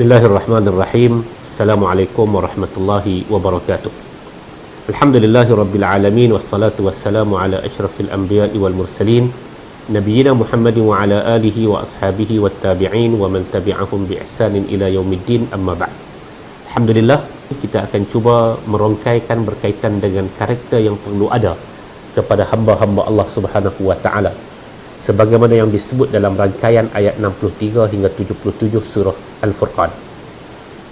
Bismillahirrahmanirrahim. Assalamualaikum warahmatullahi wabarakatuh. Alhamdulillahi rabbil alamin, wassalatu wassalamu ala asyrafil anbiya'i wal mursalin, nabiyina Muhammadin wa ala alihi wa ashabihi wat tabi'in wa man tabi'ahum bi ihsanin ila yaumiddin, amma ba'd. Alhamdulillah, kita akan cuba merongkaikan berkaitan dengan karakter yang perlu ada kepada hamba-hamba Allah Subhanahu wa taala, sebagaimana yang disebut dalam rangkaian ayat 63 hingga 77 surah Al-Furqan.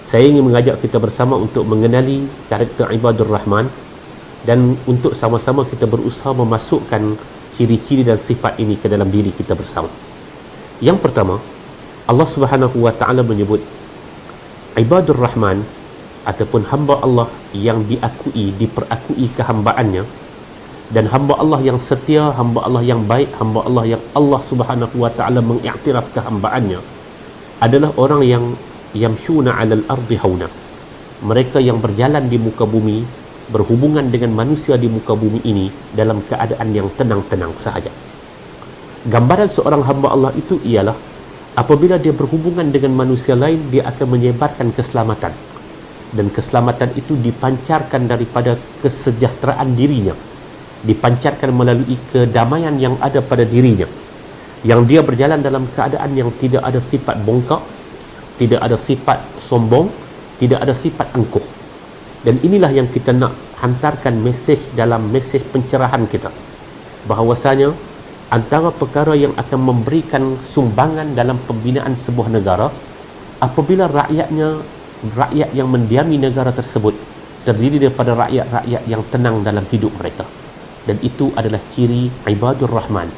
Saya ingin mengajak kita bersama untuk mengenali karakter Ibadur Rahman dan untuk sama-sama kita berusaha memasukkan ciri-ciri dan sifat ini ke dalam diri kita bersama. Yang pertama, Allah Subhanahu wa taala menyebut Ibadur Rahman ataupun hamba Allah yang diperakui kehambaannya, dan hamba Allah yang setia, hamba Allah yang baik, hamba Allah yang Allah Subhanahu wa taala mengiktiraf kehambaannya adalah orang yang yamshuna 'alal ardi hauna. Mereka yang berjalan di muka bumi, berhubungan dengan manusia di muka bumi ini dalam keadaan yang tenang-tenang sahaja. Gambaran seorang hamba Allah itu ialah apabila dia berhubungan dengan manusia lain, dia akan menyebarkan keselamatan, dan keselamatan itu dipancarkan daripada kesejahteraan dirinya, dipancarkan melalui kedamaian yang ada pada dirinya, yang dia berjalan dalam keadaan yang tidak ada sifat bongkak, tidak ada sifat sombong, tidak ada sifat angkuh. Dan inilah yang kita nak hantarkan mesej dalam mesej pencerahan kita, bahawasanya antara perkara yang akan memberikan sumbangan dalam pembinaan sebuah negara apabila rakyat yang mendiami negara tersebut terdiri daripada rakyat-rakyat yang tenang dalam hidup mereka. Dan itu adalah ciri Ibadur Rahman,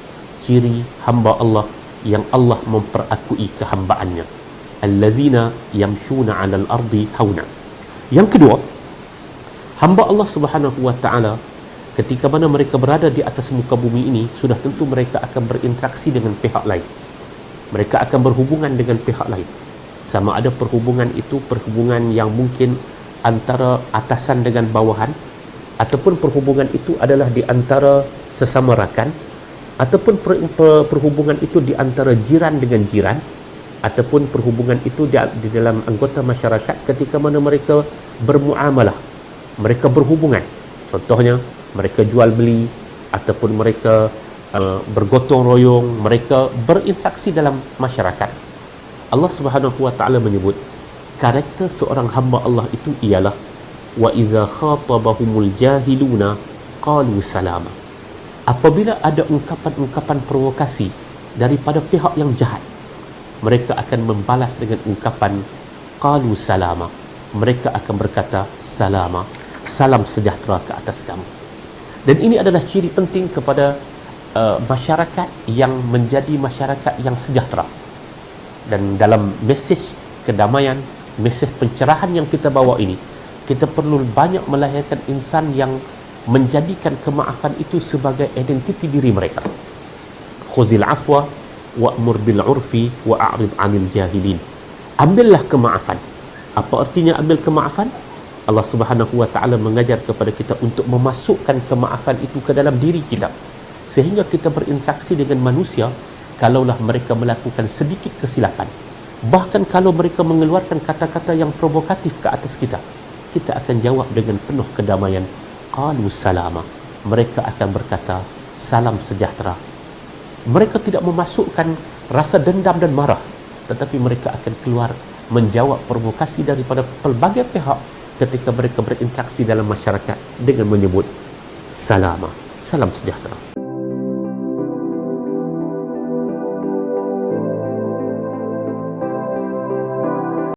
ciri hamba Allah yang Allah memperakui kehambaannya. Allazina yamshuna 'alal ardi hauna. Yang kedua, hamba Allah Subhanahu wa taala ketika mana mereka berada di atas muka bumi ini, sudah tentu mereka akan berinteraksi dengan pihak lain. Mereka akan berhubungan dengan pihak lain. Sama ada perhubungan itu perhubungan yang mungkin antara atasan dengan bawahan, ataupun perhubungan itu adalah di antara sesama rakan, ataupun perhubungan itu di antara jiran dengan jiran, ataupun perhubungan itu di dalam anggota masyarakat ketika mana mereka bermuamalah, mereka berhubungan. Contohnya, mereka jual beli, ataupun mereka bergotong royong, mereka berinteraksi dalam masyarakat. Allah Subhanahu wa taala menyebut karakter seorang hamba Allah itu ialah wa iza khatabahumul jahiluna qalu salama. Apabila ada ungkapan-ungkapan provokasi daripada pihak yang jahat, mereka akan membalas dengan ungkapan qalu salama. Mereka akan berkata salama, salam sejahtera ke atas kamu. Dan ini adalah ciri penting kepada masyarakat yang menjadi masyarakat yang sejahtera. Dan dalam mesej kedamaian, mesej pencerahan yang kita bawa ini, kita perlu banyak melahirkan insan yang menjadikan kemaafan itu sebagai identiti diri mereka. Khuzil afwa wa'mur bil urfi wa'arid 'anil jahilin. Ambillah kemaafan. Apa artinya ambil kemaafan? Allah Subhanahu wa taala mengajar kepada kita untuk memasukkan kemaafan itu ke dalam diri kita, sehingga kita berinteraksi dengan manusia kalaulah mereka melakukan sedikit kesilapan, bahkan kalau mereka mengeluarkan kata-kata yang provokatif ke atas kita, kita akan jawab dengan penuh kedamaian, qalu salama. Mereka akan berkata salam sejahtera. Mereka tidak memasukkan rasa dendam dan marah, tetapi mereka akan keluar menjawab provokasi daripada pelbagai pihak ketika mereka berinteraksi dalam masyarakat dengan menyebut salama, salam sejahtera.